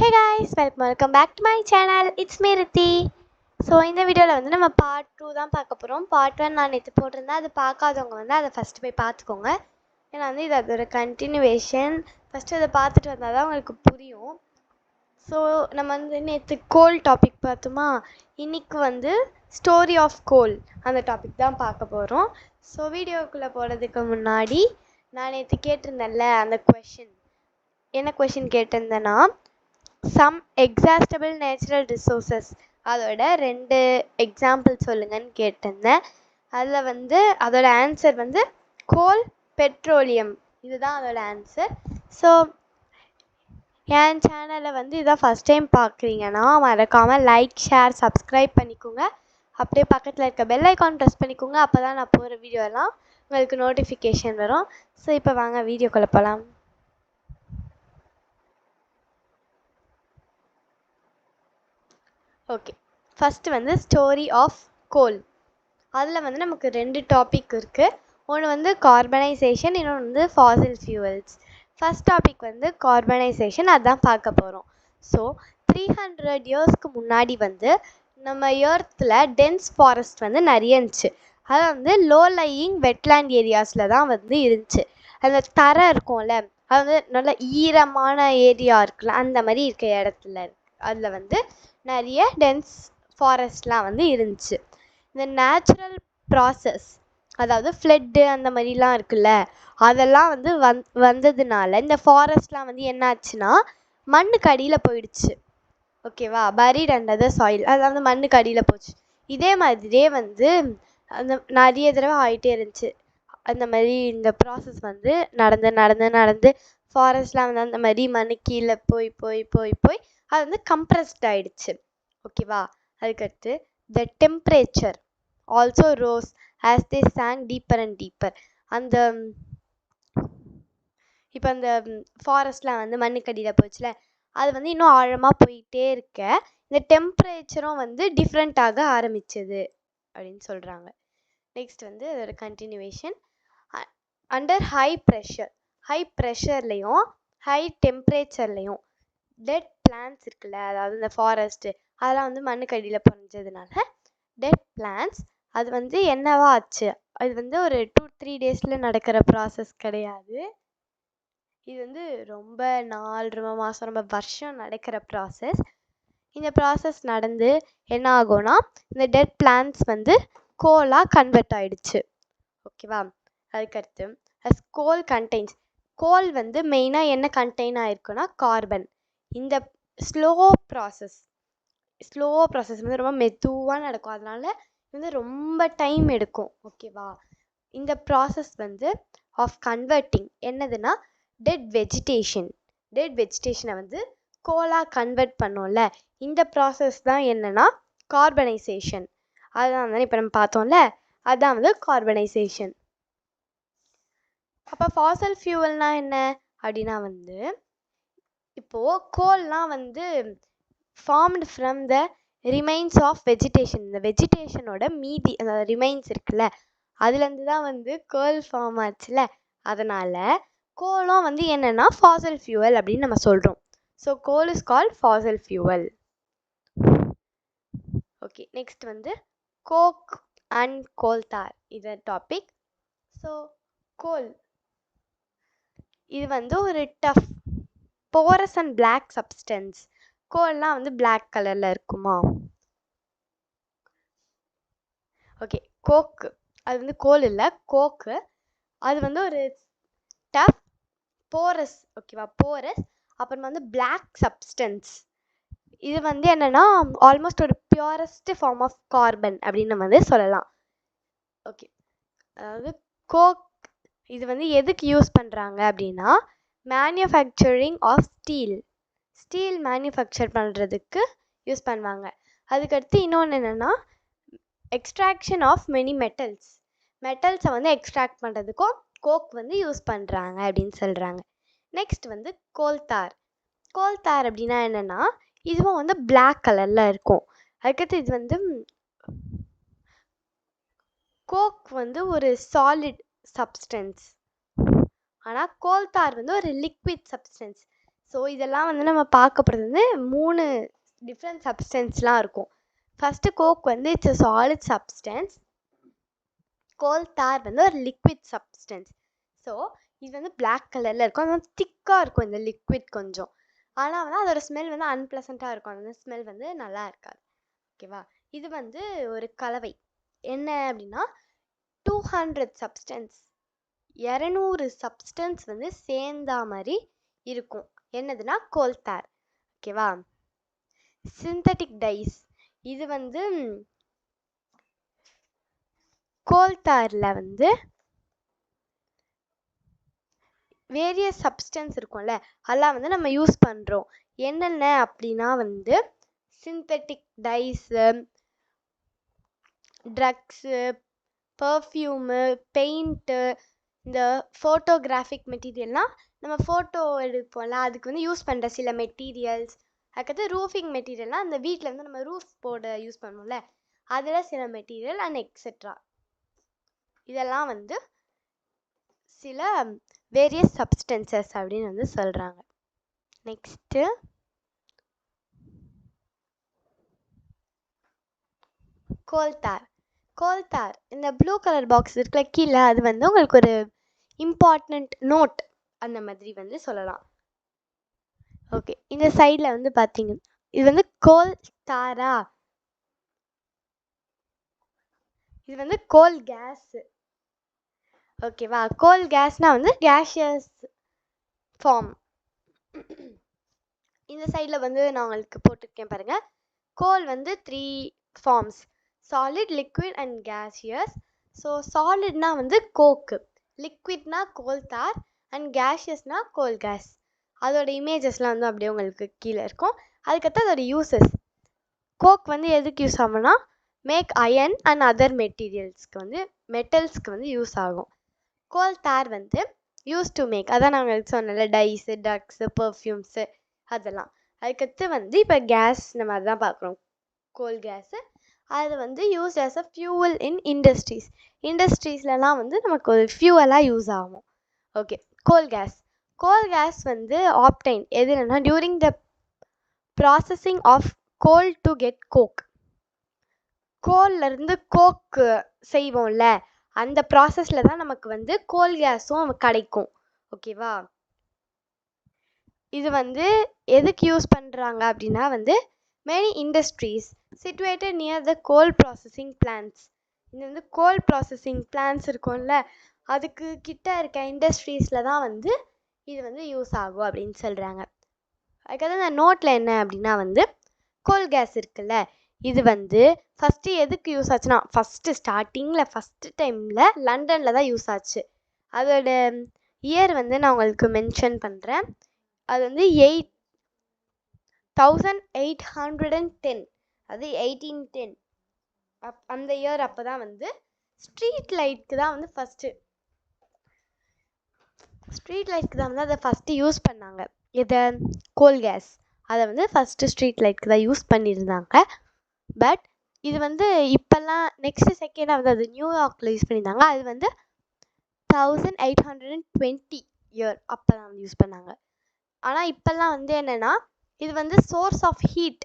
Hey guys, welcome back to my channel. It's me Rithi. So இந்த வீடியோவில் வந்து நம்ம பார்ட் 2 தான் பார்க்க போகிறோம். பார்ட் 1 நான் நேற்று போட்டிருந்தேன். அது பார்க்காதவங்க வந்து அதை ஃபஸ்ட்டு போய் பார்த்துக்கோங்க. ஏன்னா வந்து இது அதோட கண்டினியூவேஷன். ஃபஸ்ட்டு அதை பார்த்துட்டு வந்தால் தான் உங்களுக்கு புரியும். ஸோ நம்ம வந்து நேற்று கோல் டாபிக் பார்த்தோமா, இன்றைக்கி வந்து ஸ்டோரி ஆஃப் கோல் அந்த டாபிக் தான் பார்க்க போகிறோம். ஸோ வீடியோக்குள்ளே போகிறதுக்கு முன்னாடி நான் நேற்று கேட்டிருந்தேன்ல அந்த கொஷின், என்ன question கேட்டிருந்தேன்னா, some exhaustible natural resources அதோட 2 எக்ஸாம்பிள் சொல்லுங்கன்னு கேட்டிருந்தேன். அதில் வந்து அதோட ஆன்சர் வந்து கோல், பெட்ரோலியம், இதுதான் அதோட ஆன்சர். ஸோ என் சேனலை வந்து இதான் ஃபஸ்ட் டைம் பார்க்குறீங்கன்னா மறக்காமல் லைக், ஷேர், சப்ஸ்கிரைப் பண்ணிக்கோங்க. அப்படியே பக்கத்தில் இருக்க பெல் ஐக்கான் ப்ரெஸ் பண்ணிக்கோங்க. அப்போ தான் நான் போகிற வீடியோலாம் உங்களுக்கு நோட்டிஃபிகேஷன் வரும். ஸோ இப்போ வாங்க வீடியோக்குள்ளே போகலாம். ஓகே, ஃபஸ்ட்டு வந்து ஸ்டோரி ஆஃப் கோல். அதில் வந்து நமக்கு 2 டாபிக் இருக்குது. ஒன்று வந்து கார்பனைசேஷன், இன்னொன்று வந்து ஃபாசில் ஃபியூவல்ஸ். ஃபஸ்ட் டாபிக் வந்து கார்பனைசேஷன், அதுதான் பார்க்க போகிறோம். ஸோ 300 இயர்ஸ்க்கு முன்னாடி வந்து நம்ம எர்த்தில் டென்ஸ் ஃபாரஸ்ட் வந்து நிறைய இருந்துச்சு. அது வந்து லோ லையிங் வெட்லேண்ட் ஏரியாஸில் தான் வந்து இருந்துச்சு. அந்த தரை இருக்கும்ல, அது வந்து நல்ல ஈரமான ஏரியா இருக்குல்ல, அந்த மாதிரி இருக்க இடத்துல அதில் வந்து நிறைய டென்ஸ் ஃபாரஸ்ட்லாம் வந்து இருந்துச்சு. இந்த நேச்சுரல் ப்ராசஸ், அதாவது ஃப்ளட்டு அந்த மாதிரிலாம் இருக்குல்ல, அதெல்லாம் வந்து வந்ததுனால இந்த ஃபாரஸ்ட்லாம் வந்து என்ன ஆச்சுன்னா மண்ணுக்கு அடியில் போயிடுச்சு. ஓகேவா, பரிட் அண்டர் த சாயில், அதாவது மண்ணுக்கு அடியில் போச்சு. இதே மாதிரியே வந்து அந்த நிறைய தடவை ஆகிட்டே இருந்துச்சு. அந்த மாதிரி இந்த ப்ராசஸ் வந்து நடந்து ஃபாரஸ்ட்லாம் வந்து அந்த மாதிரி மண்ணு கீழே போய் அது வந்து கம்ப்ரஸ்ட் ஆகிடுச்சு. ஓகேவா, அதுக்கடுத்து த temperature also rose as they song deeper and deeper. அந்த இப்போ அந்த ஃபாரஸ்ட்லாம் வந்து மண்ணுக்கடியில் போச்சுல, அது வந்து இன்னும் ஆழமாக போயிட்டே இருக்க இந்த டெம்பரேச்சரும் வந்து டிஃப்ரெண்ட் ஆக ஆரம்பிச்சது அப்படின்னு சொல்கிறாங்க. நெக்ஸ்ட் வந்து அதோட கண்டினியூவேஷன். அண்டர் ஹை ப்ரெஷர்லேயும் ஹை டெம்பரேச்சர்லேயும் டெட் பிளான்ட்ஸ் இருக்குல்ல, அதாவது இந்த ஃபாரஸ்ட்டு அதெல்லாம் வந்து மண்ணுக்கடியில் பொறிஞ்சதுனால டெட் பிளான்ட்ஸ் அது வந்து என்னவா ஆச்சு. அது வந்து ஒரு 2-3 டேஸில் நடக்கிற ப்ராசஸ் கிடையாது. இது வந்து ரொம்ப நாள், ரொம்ப மாதம், ரொம்ப வருஷம் நடக்கிற ப்ராசஸ். இந்த ப்ராசஸ் நடந்து என்ன ஆகும்னா இந்த டெட் பிளான்ட்ஸ் வந்து கோலாக கன்வெர்ட் ஆகிடுச்சு. ஓகேவா, அதுக்கடுத்து அஸ் கோல் கண்டெய்ன்ஸ், கோல் வந்து மெயினாக என்ன கண்டெயின் ஆகிருக்குன்னா கார்பன். இந்த ஸ்லோ ப்ராசஸ் வந்து ரொம்ப மெதுவாக நடக்கும், அதனால வந்து ரொம்ப டைம் எடுக்கும். ஓகேவா, இந்த ப்ராசஸ் வந்து ஆஃப் கன்வெர்ட்டிங் என்னதுன்னா டெட் வெஜிடேஷனை வந்து கோலாக கன்வெர்ட் பண்ணோம்ல, இந்த ப்ராசஸ் தான் என்னன்னா கார்பனைசேஷன். அதுதான் வந்து இப்போ நம்ம பார்த்தோம்ல, அதுதான் வந்து கார்பனைசேஷன். அப்போ ஃபாசல் ஃபியூவல்னா என்ன அப்படின்னா வந்து, இப்போது கோல்லாம் வந்து formed from the remains of vegetation. இந்த வெஜிடேஷனோட மீதி அந்த ரிமைன்ஸ் இருக்குல்ல, அதுலேருந்து தான் வந்து கோல் ஃபார்ம் ஆச்சுல, அதனால் கோலும் வந்து என்னென்னா ஃபாசல் ஃபியூவல் அப்படின்னு நம்ம சொல்கிறோம். So coal is called fossil fuel. Okay, next வந்து கோக் அண்ட் கோல்தார், இது டாபிக். ஸோ கோல் இது வந்து ஒரு tough porous and black substance. கோல்லாம் வந்து பிளாக் கலரில் இருக்குமா. ஓகே, கோக்கு அது வந்து கோல் இல்லை, கோக்கு அது வந்து ஒரு டஃப் போரஸ். ஓகேவா, போரஸ், அப்புறம் வந்து பிளாக் சப்ஸ்டன்ஸ். இது வந்து என்னென்னா ஆல்மோஸ்ட் ஒரு பியூரஸ்ட் ஃபார்ம் ஆஃப் கார்பன் அப்படின்னு நம்ம வந்து சொல்லலாம். ஓகே, அதாவது கோக் இது வந்து எதுக்கு யூஸ் பண்ணுறாங்க அப்படின்னா மேனுஃபேக்சரிங் ஆஃப் ஸ்டீல் மேனுஃபேக்சர் பண்ணுறதுக்கு யூஸ் பண்ணுவாங்க. அதுக்கடுத்து இன்னொன்று என்னென்னா எக்ஸ்ட்ராக்ஷன் ஆஃப் மெனி மெட்டல்ஸை வந்து எக்ஸ்ட்ராக்ட் பண்ணுறதுக்கும் கோக் வந்து யூஸ் பண்ணுறாங்க அப்படின்னு சொல்கிறாங்க. நெக்ஸ்ட் வந்து கோல்தார் அப்படின்னா என்னென்னா இதுவும் வந்து பிளாக் கலரில் இருக்கும். அதுக்கடுத்து இது வந்து கோக் வந்து ஒரு சாலிட் சப்ஸ்டன்ஸ், ஆனால் கோல்தார் வந்து ஒரு லிக்விட் சப்ஸ்டன்ஸ். ஸோ இதெல்லாம் வந்து நம்ம பார்க்க போகிறது வந்து 3 டிஃப்ரெண்ட் சப்ஸ்டன்ஸ்லாம் இருக்கும். ஃபஸ்ட்டு கோக் வந்து இட்ஸ் அ சாலிட் சப்ஸ்டன்ஸ். கோல் தார் வந்து ஒரு லிக்விட் சப்ஸ்டன்ஸ். ஸோ இது வந்து பிளாக் கலரில் இருக்கும். அது வந்து திக்காக இருக்கும் இந்த லிக்விட் கொஞ்சம். ஆனால் வந்து அதோட ஸ்மெல் வந்து அன்பிளசண்ட்டாக இருக்கும். அந்த ஸ்மெல் வந்து நல்லா இருக்காது. ஓகேவா? இது வந்து ஒரு கலவை. என்ன அப்படின்னா 200 சப்ஸ்டன்ஸ், 200 சப்ஸ்டன்ஸ் வந்து சேர்ந்தா மாதிரி இருக்கும். என்னதுன்னா கோல் தார். ஓகேவா? Synthetic dyes. இது வந்து கோல் தாரில் வந்து வேரியஸ் சப்ஸ்டன்ஸ் இருக்கும்ல, அதெல்லாம் வந்து நம்ம யூஸ் பண்ணுறோம். என்னென்ன அப்படின்னா வந்து synthetic dyes, drugs, perfume, paint, இந்த ஃபோட்டோகிராஃபிக் மெட்டீரியல்னால் நம்ம ஃபோட்டோ எடுப்போம்ல, அதுக்கு வந்து யூஸ் பண்ணுற சில மெட்டீரியல்ஸ். அதுக்கடுத்து ரூஃபிங் மெட்டீரியல்னால் அந்த வீட்டில் வந்து நம்ம ரூஃப் போட யூஸ் பண்ணுவோம்ல, அதில் சில மெட்டீரியல் அண்ட் எக்ஸெட்ரா. இதெல்லாம் வந்து சில வேரியஸ் சப்ஸ்டன்சஸ் அப்படின்னு வந்து சொல்கிறாங்க. நெக்ஸ்ட்டு கோல்தார். கோல்தார் இந்த ப்ளூ கலர் பாக்ஸ் இருக்குல்ல கீழே, அது வந்து உங்களுக்கு ஒரு இம்பார்ட்டண்ட் நோட் அந்த மாதிரி வந்து சொல்லலாம். ஓகே, இந்த சைடில் வந்து பார்த்தீங்க, இது வந்து கோல் தாரா, இது வந்து கோல் கேஸு. ஓகேவா? கோல் கேஸ்னால் வந்து கேஷியஸ் ஃபார்ம். இந்த சைடில் வந்து நான் உங்களுக்கு போட்டிருக்கேன் பாருங்கள். கோல் வந்து 3 forms: solid, liquid and gaseous. So சாலிட்னா வந்து கோக்கு, லிக்விட்னா கோல் தார் அண்ட் கேஷியஸ்னா கோல் கேஸ். அதோட இமேஜஸ்லாம் வந்து அப்படியே உங்களுக்கு கீழே இருக்கும். அதுக்கடுத்து அதோட யூசஸ். கோக் வந்து எதுக்கு யூஸ் ஆகும்னா மேக் அயன் அண்ட் அதர் மெட்டீரியல்ஸ்க்கு வந்து மெட்டல்ஸ்க்கு வந்து யூஸ் ஆகும். கோல் தார் வந்து யூஸ் டு மேக், அதான் நாங்கள் சொன்னல, டைஸு, ட்ரக்ஸு, பர்ஃப்யூம்ஸு அதெல்லாம். அதுக்கடுத்து வந்து இப்போ கேஸ் நம்ம அதுதான் பார்க்குறோம், கோல் கேஸு. அது வந்து use as a fuel in industries. இண்டஸ்ட்ரீஸ்லலாம் வந்து நமக்கு ஒரு ஃபியூவலாக யூஸ் ஆகும். Okay, coal gas. Coal gas வந்து ஆப்டைன் எதுனா during the processing of coal to get coke. கோல்லேருந்து கோக்கு செய்வோம்ல, அந்த ப்ராசஸில் தான் நமக்கு வந்து கோல் கேஸும் கிடைக்கும். ஓகேவா? இது வந்து எதுக்கு யூஸ் பண்ணுறாங்க அப்படின்னா வந்து many industries situated near the goal processing plants. இது வந்து கோல் ப்ராசஸிங் பிளான்ட்ஸ் இருக்கும்ல, அதுக்கு கிட்ட இருக்க இண்டஸ்ட்ரீஸில் தான் வந்து இது வந்து யூஸ் ஆகும் அப்படின்னு சொல்கிறாங்க. அதுக்காக இந்த நோட்டில் என்ன அப்படின்னா வந்து கோல் கேஸ் இருக்குல்ல, இது வந்து ஃபஸ்ட்டு எதுக்கு யூஸ் ஆச்சுன்னா ஃபஸ்ட்டு டைமில் லண்டனில் தான் யூஸ் ஆச்சு. அதோட இயர் வந்து நான் உங்களுக்கு மென்ஷன் பண்ணுறேன். அது வந்து 1810, அது 1810 அந்த இயர். அப்போ தான் வந்து ஸ்ட்ரீட் லைட்டுக்கு தான் வந்து அதை ஃபஸ்ட்டு யூஸ் பண்ணாங்க. இதை கோல் கேஸ் அதை வந்து ஃபஸ்ட்டு ஸ்ட்ரீட் லைட்டுக்கு தான் யூஸ் பண்ணியிருந்தாங்க. பட் இது வந்து இப்போல்லாம் செகண்டாக வந்து அது நியூயார்க்கில் யூஸ் பண்ணியிருந்தாங்க. அது வந்து 1820 இயர் அப்போ தான் வந்து யூஸ் பண்ணாங்க. ஆனால் இப்போல்லாம் வந்து என்னென்னா இது வந்து சோர்ஸ் ஆஃப் ஹீட்.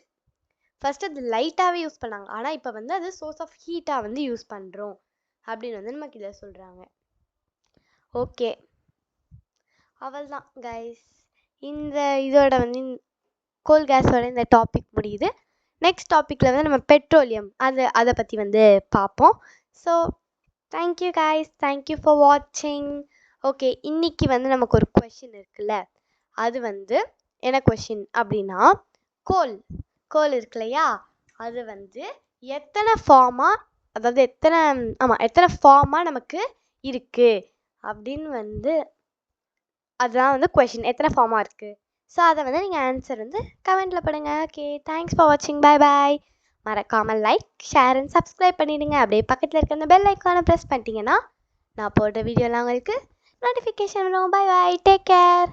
ஃபஸ்ட்டு அது லைட்டாகவே யூஸ் பண்ணாங்க, ஆனால் இப்போ வந்து அது சோர்ஸ் ஆஃப் ஹீட்டாக வந்து யூஸ் பண்ணுறோம் அப்படின்னு வந்து நமக்கு இதில் சொல்கிறாங்க. ஓகே, அவள்தான் கைஸ், இந்த இதோட வந்து கோல் கேஸோட இந்த டாபிக் முடியுது. நெக்ஸ்ட் டாப்பிக்கில் வந்து நம்ம பெட்ரோலியம் அதை பற்றி வந்து பார்ப்போம். So thank you guys, thank you for வாட்சிங். ஓகே, இன்றைக்கி வந்து நமக்கு ஒரு கொஷின் இருக்குல்ல, அது வந்து என்ன கொஷின் அப்படின்னா, கோல் இருக்கு இல்லையா, அது வந்து எத்தனை ஃபார்மாக நமக்கு இருக்குது அப்படின்னு வந்து அதுதான் வந்து கொஷின், எத்தனை ஃபார்மாக இருக்குது. ஸோ அதை வந்து நீங்கள் ஆன்சர் வந்து கமெண்ட்டில் போடுங்க. ஓகே, தேங்க்ஸ் ஃபார் வாட்சிங், பை பாய். மறக்காமல் லைக், ஷேர் அண்ட் சப்ஸ்கிரைப் பண்ணிவிடுங்க. அப்படியே பக்கத்தில் இருக்க அந்த பெல் ஐக்கானை ப்ரெஸ் பண்ணிட்டீங்கன்னா நான் போடுற வீடியோலாம் உங்களுக்கு நோட்டிஃபிகேஷன் வரும். Bye bye, take care.